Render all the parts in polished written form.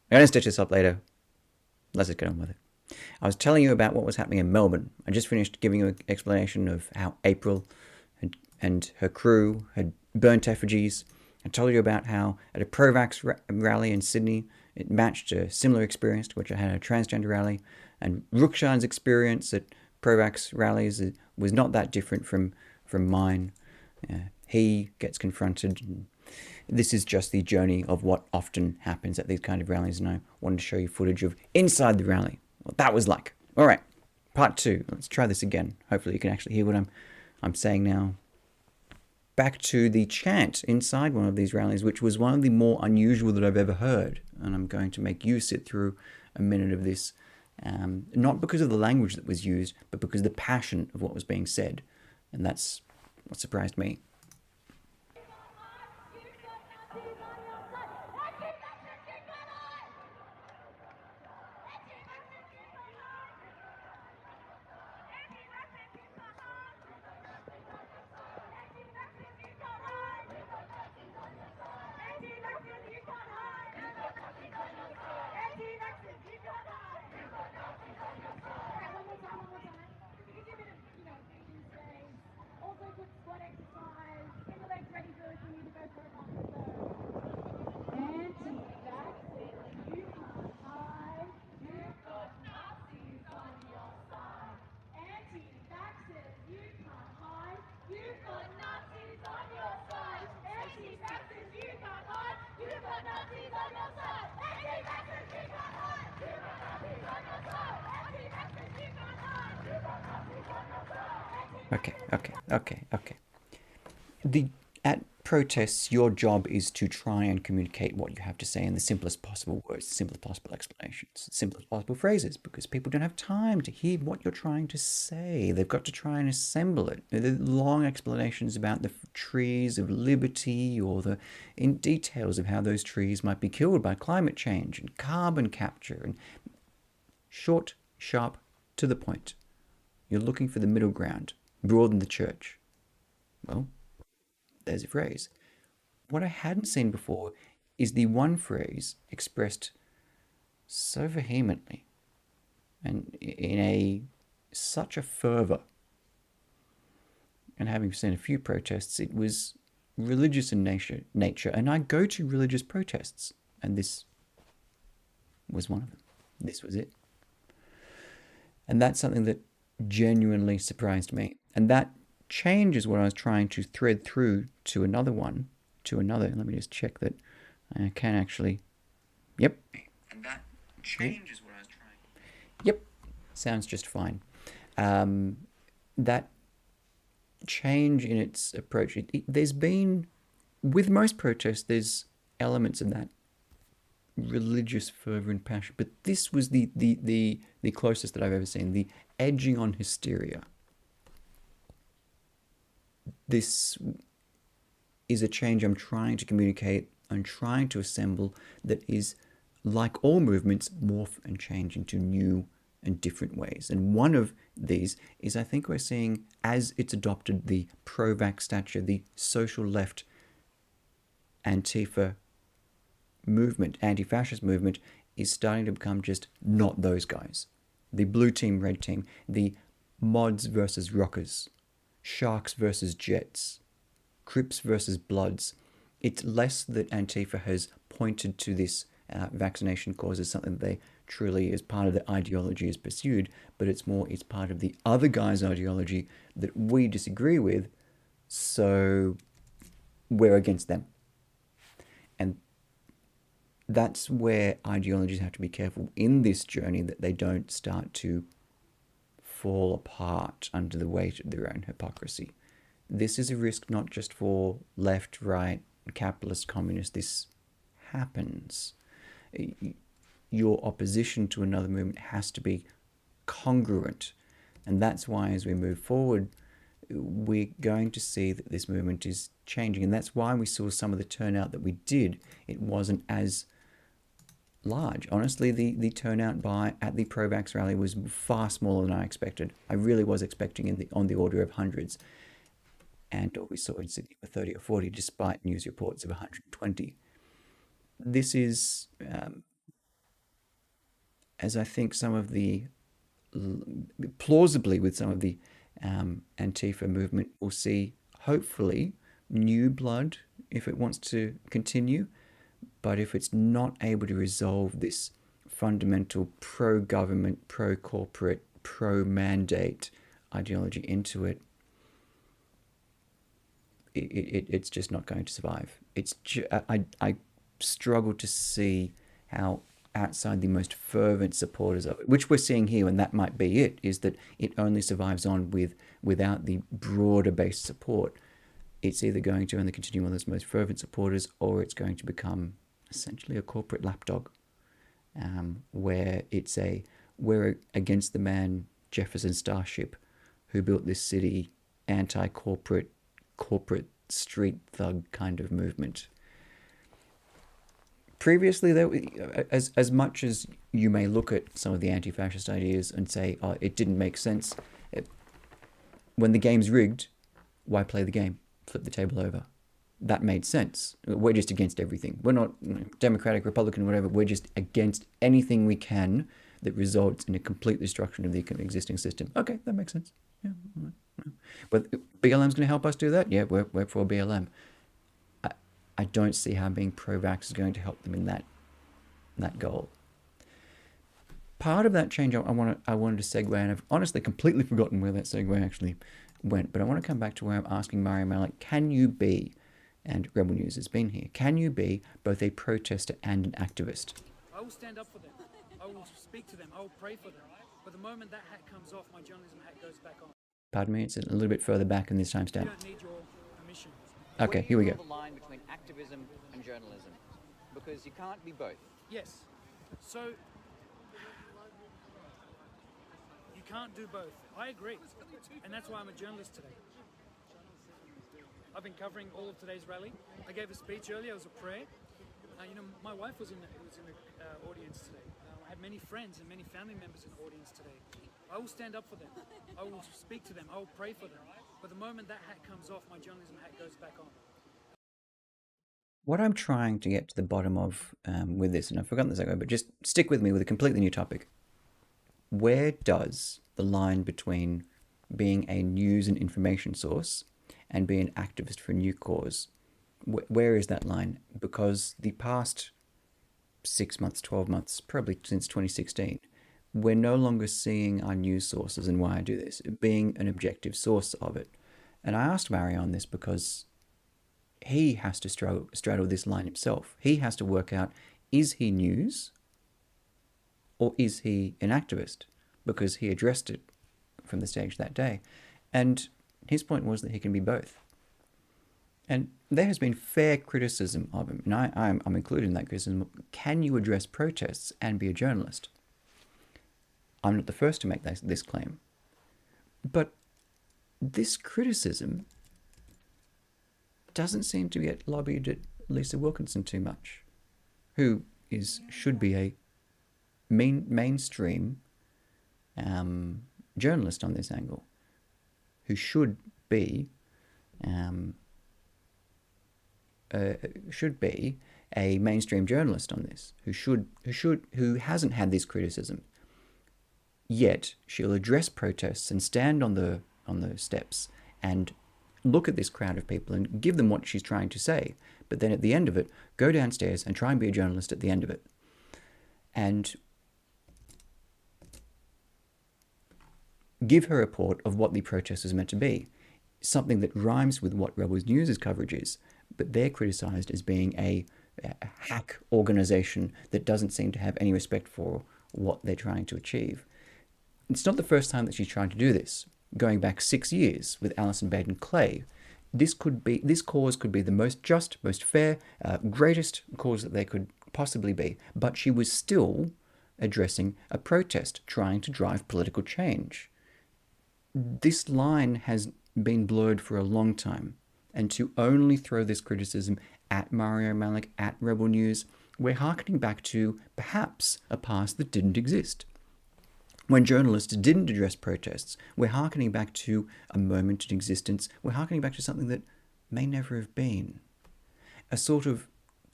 I'm going to stitch this up later. Let's just get on with it. I was telling you about what was happening in Melbourne. I just finished giving you an explanation of how April and her crew had burnt effigies. I told you about how at a Provax rally in Sydney, it matched a similar experience to which I had at a transgender rally. And Rukshan's experience at Provax rallies was not that different from mine. He gets confronted. This is just the journey of what often happens at these kind of rallies, and I wanted to show you footage of inside the rally, what that was like. All right, part two. Let's try this again. Hopefully, you can actually hear what I'm saying now. Back to the chant inside one of these rallies, which was one of the more unusual that I've ever heard, and I'm going to make you sit through a minute of this, not because of the language that was used, but because of the passion of what was being said, and that's what surprised me. Okay. The At protests, your job is to try and communicate what you have to say in the simplest possible words, the simplest possible explanations, the simplest possible phrases, because people don't have time to hear what you're trying to say. They've got to try and assemble it. The long explanations about the trees of liberty or the in details of how those trees might be killed by climate change and carbon capture and short, sharp, to the point. You're looking for the middle ground, broaden the church. Well, there's a phrase. What I hadn't seen before is the one phrase expressed so vehemently and in a such a fervor. And having seen a few protests, it was religious in nature, and I go to religious protests, and this was one of them. This was it. And that's something that genuinely surprised me. And that changes what I was trying to thread through to another one, to another. Let me just check that I can actually. Yep. And that changes what I was trying. Yep. Sounds just fine. Um, that change in its approach, there's been, with most protests, there's elements of that religious fervor and passion, but this was the closest that I've ever seen. The edging on hysteria. This is a change I'm trying to communicate. I'm trying to assemble that is, like all movements, morph and change into new and different ways. And one of these is, I think we're seeing, as it's adopted the pro-vax stature, the social left Antifa movement, anti-fascist movement, is starting to become just not those guys. The blue team, red team, the mods versus rockers, sharks versus jets, Crips versus Bloods. It's less that Antifa has pointed to this vaccination cause as something that they truly, as part of the ideology, is pursued, but it's more, it's part of the other guy's ideology that we disagree with, so we're against them. And that's where ideologies have to be careful in this journey, that they don't start to fall apart under the weight of their own hypocrisy. This is a risk not just for left, right, capitalist, communist. This happens. Your opposition to another movement has to be congruent. And that's why, as we move forward, we're going to see that this movement is changing. And that's why we saw some of the turnout that we did. It wasn't as large. Honestly, the turnout at the Provax rally was far smaller than I expected. I really was expecting on the order of hundreds. And what we saw in Sydney were 30 or 40, despite news reports of 120. This is as I think some of the, plausibly with some of the Antifa movement, will see hopefully new blood if it wants to continue. But if it's not able to resolve this fundamental pro government, pro corporate, pro mandate ideology into it, it's just not going to survive. I struggle to see how outside the most fervent supporters of it, which we're seeing here, and that might be it, is that it only survives on without the broader based support. It's either going to only continue on those most fervent supporters, or it's going to become essentially a corporate lapdog, where we're against the man Jefferson Starship, who built this city, anti-corporate, corporate street thug kind of movement. Previously, as much as you may look at some of the anti-fascist ideas and say, oh, it didn't make sense, when the game's rigged, why play the game? Flip the table over. That made sense. We're just against everything. We're not Democratic, Republican, whatever. We're just against anything we can that results in a complete destruction of the existing system. Okay, that makes sense. Yeah. But BLM's going to help us do that? Yeah, we're for BLM. I don't see how being pro-vax is going to help them in that goal. Part of that change I wanted to segue, and I've honestly completely forgotten where that segue actually went, but I want to come back to where I'm asking Mario Malik, can you be, and Rebel News has been here, can you be both a protester and an activist? I will stand up for them. I will speak to them. I will pray for them. But the moment that hat comes off, my journalism hat goes back on. Pardon me, it's a little bit further back in this timestamp. You don't need your permission. Okay, here we go. Where do you draw the line between activism and journalism? Because you can't be both. Yes. So, you can't do both. I agree. And that's why I'm a journalist today. I've been covering all of today's rally. I gave a speech earlier. It was a prayer. My wife was in the audience today. I had many friends and many family members in the audience today. I will stand up for them. I will speak to them. I will pray for them. But the moment that hat comes off, my journalism hat goes back on. What I'm trying to get to the bottom of with this, and I've forgotten this, but just stick with me with a completely new topic. Where does the line between being a news and information source and being an activist for a new cause, where is that line? Because the past 6 months, 12 months, probably since 2016, we're no longer seeing our news sources, and why I do this, being an objective source of it. And I asked Mario on this because he has to straddle this line himself. He has to work out, is he news or is he an activist? Because he addressed it from the stage that day. And his point was that he can be both. And there has been fair criticism of him, and I'm including that criticism. Can you address protests and be a journalist? I'm not the first to make this claim. But this criticism doesn't seem to get lobbied at Lisa Wilkinson too much, who should be a mainstream journalist on this angle, who should be a mainstream journalist on this, who hasn't had this criticism. Yet she'll address protests and stand on the steps and look at this crowd of people and give them what she's trying to say. But then at the end of it, go downstairs and try and be a journalist at the end of it. And give her report of what the protest is meant to be. Something that rhymes with what Rebels News' coverage is. But they're criticised as being a hack organisation that doesn't seem to have any respect for what they're trying to achieve. It's not the first time that she's trying to do this. Going back 6 years with Alison Baden-Clay, this cause could be the most just, most fair, greatest cause that they could possibly be. But she was still addressing a protest, trying to drive political change. This line has been blurred for a long time. And to only throw this criticism at Mario Malik, at Rebel News, we're harkening back to perhaps a past that didn't exist. When journalists didn't address protests, we're harkening back to a moment in existence. We're harkening back to something that may never have been. A sort of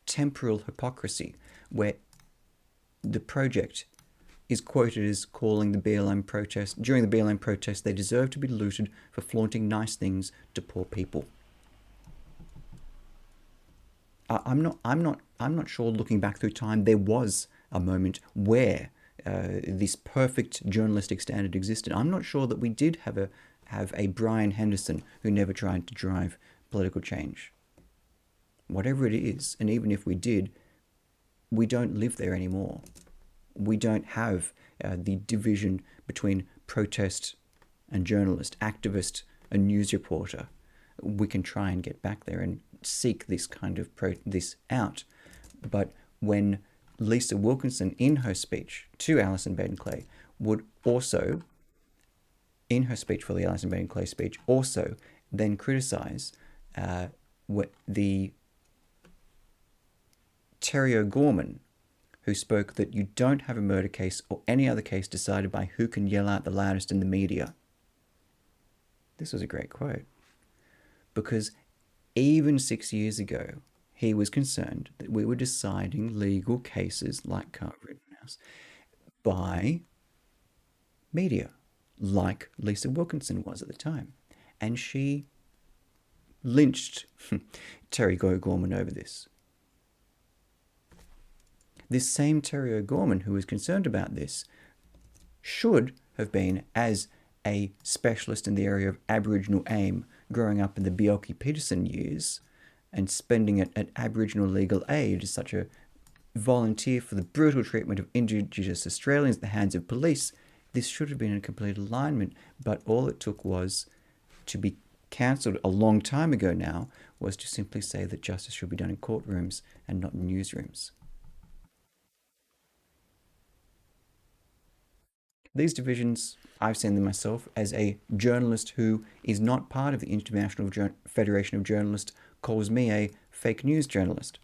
temporal hypocrisy where the project is quoted as calling the BLM protest, during the BLM protest, they deserve to be looted for flaunting nice things to poor people. I'm not sure, looking back through time, there was a moment where this perfect journalistic standard existed. I'm not sure that we did have a Brian Henderson who never tried to drive political change. Whatever it is, and even if we did, we don't live there anymore. We don't have the division between protest and journalist, activist and news reporter. We can try and get back there and seek this kind of this out. But when Lisa Wilkinson, in her speech to Alison Baden-Clay, would also, in her speech for the Alison Baden-Clay speech, also then criticize the Terry O'Gorman, who spoke that you don't have a murder case or any other case decided by who can yell out the loudest in the media. This was a great quote. Because even 6 years ago, he was concerned that we were deciding legal cases like Carl Rittenhouse by media, like Lisa Wilkinson was at the time. And she lynched Terry O'Gorman over this. This same Terry O'Gorman, who was concerned about this, should have been, as a specialist in the area of Aboriginal aim, growing up in the Bjelke-Petersen years and spending it at Aboriginal Legal Aid as such a volunteer for the brutal treatment of Indigenous Australians at the hands of police, this should have been in complete alignment. But all it took was to be cancelled a long time ago now, was to simply say that justice should be done in courtrooms and not in newsrooms. These divisions, I've seen them myself as a journalist who is not part of the International Federation of Journalists, calls me a fake news journalist.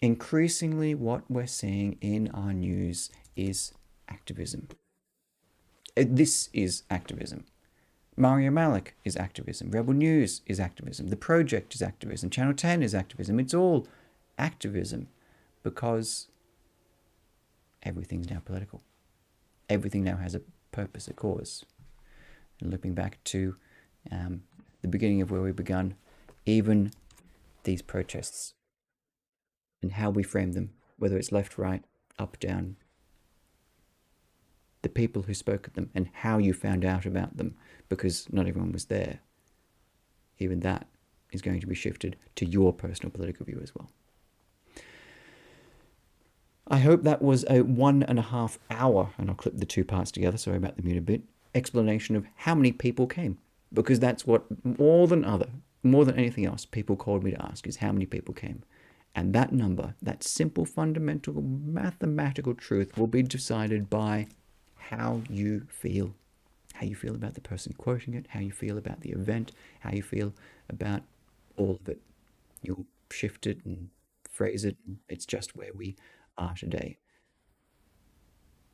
Increasingly, what we're seeing in our news is activism. This is activism. Mario Malik is activism. Rebel News is activism. The Project is activism. Channel 10 is activism. It's all activism because everything's now political. Everything now has a purpose, a cause. And looping back to the beginning of where we begun, even these protests and how we frame them, whether it's left, right, up, down, the people who spoke at them and how you found out about them, because not everyone was there, even that is going to be shifted to your personal political view as well. I hope that was a 1.5 hour, and I'll clip the two parts together, sorry about the mute a bit, explanation of how many people came. Because that's what, more than anything else, people called me to ask, is how many people came. And that number, that simple fundamental mathematical truth, will be decided by how you feel. How you feel about the person quoting it, how you feel about the event, how you feel about all of it. You'll shift it and phrase it, and it's just where we are today.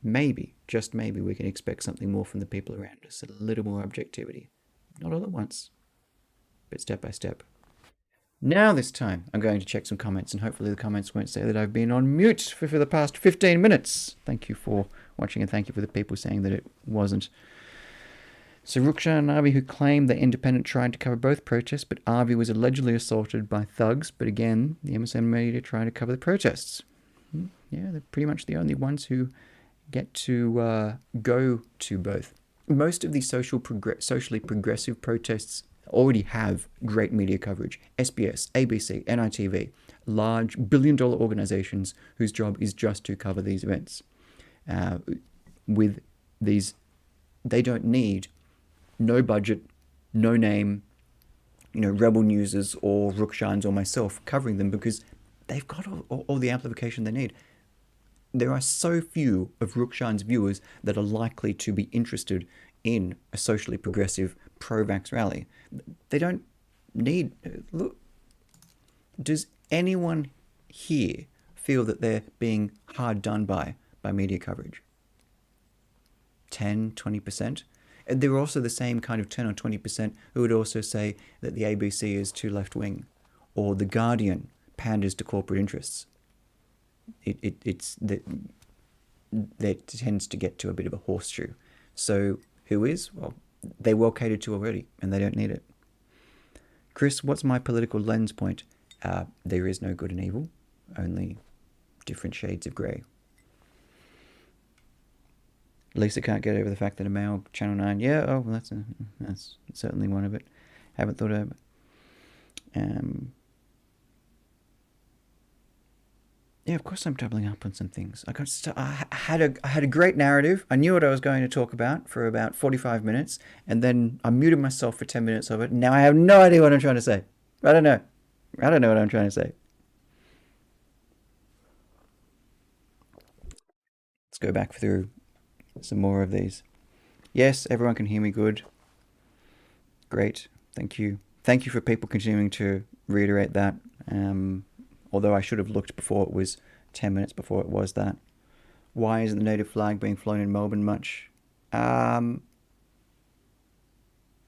Maybe, just maybe, we can expect something more from the people around us, a little more objectivity. Not all at once, but step by step. Now this time, I'm going to check some comments, and hopefully the comments won't say that I've been on mute for the past 15 minutes. Thank you for watching, and thank you for the people saying that it wasn't. So Rukshan and Avi, who claimed that Independent tried to cover both protests, but Avi was allegedly assaulted by thugs, but again, the MSN media tried to cover the protests. Yeah, they're pretty much the only ones who get to go to both. Most of these socially progressive protests already have great media coverage. SBS, ABC, NITV, large billion-dollar organizations whose job is just to cover these events. With these, they don't need no budget, no name, Rebel Newsers or Rukshans or myself covering them, because they've got all the amplification they need. There are so few of Rukshan's viewers that are likely to be interested in a socially progressive pro-vax rally. They don't need... Look, does anyone here feel that they're being hard done by media coverage? 10, 20%? And there are also the same kind of 10 or 20% who would also say that the ABC is too left-wing, or The Guardian panders to corporate interests. it's that there tends to get to a bit of a horseshoe. So who is? Well, they're well catered to already, and they don't need it. Chris, what's my political lens point? There is no good and evil, only different shades of grey. Lisa can't get over the fact that a male Channel 9. Yeah, oh, well, that's certainly one of it. Haven't thought of it. Yeah, of course I'm doubling up on some things. I had a great narrative. I knew what I was going to talk about for about 45 minutes, and then I muted myself for 10 minutes of it. And now I have no idea what I'm trying to say. I don't know what I'm trying to say. Let's go back through some more of these. Yes, everyone can hear me good. Great. Thank you. Thank you for people continuing to reiterate that. Although I should have looked before it was 10 minutes before it was that. Why isn't the native flag being flown in Melbourne much? Actually,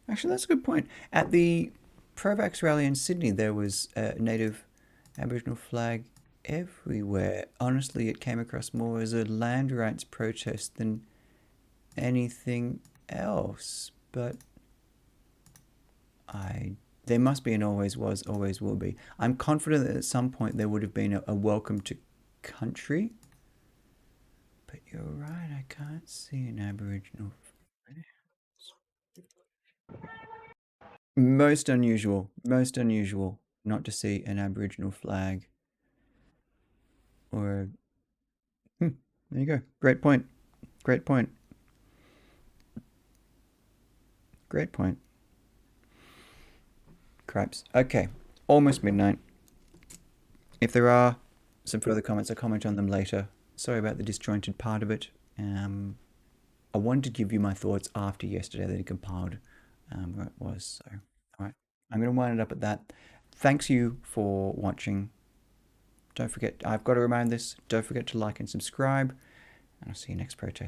that's a good point. At the Pro-Vax rally in Sydney, there was a native Aboriginal flag everywhere. Honestly, it came across more as a land rights protest than anything else. But there must be and always was, always will be. I'm confident that at some point there would have been a welcome to country. But you're right, I can't see an Aboriginal. Most unusual not to see an Aboriginal flag. Or, there you go. Great point. Cripes. Okay, almost midnight. If there are some further comments, I'll comment on them later. Sorry about the disjointed part of it. I wanted to give you my thoughts after yesterday that I compiled where it was. So, all right, I'm going to wind it up at that. Thanks you for watching. Don't forget, I've got to remind this, don't forget to like and subscribe. And I'll see you next protest.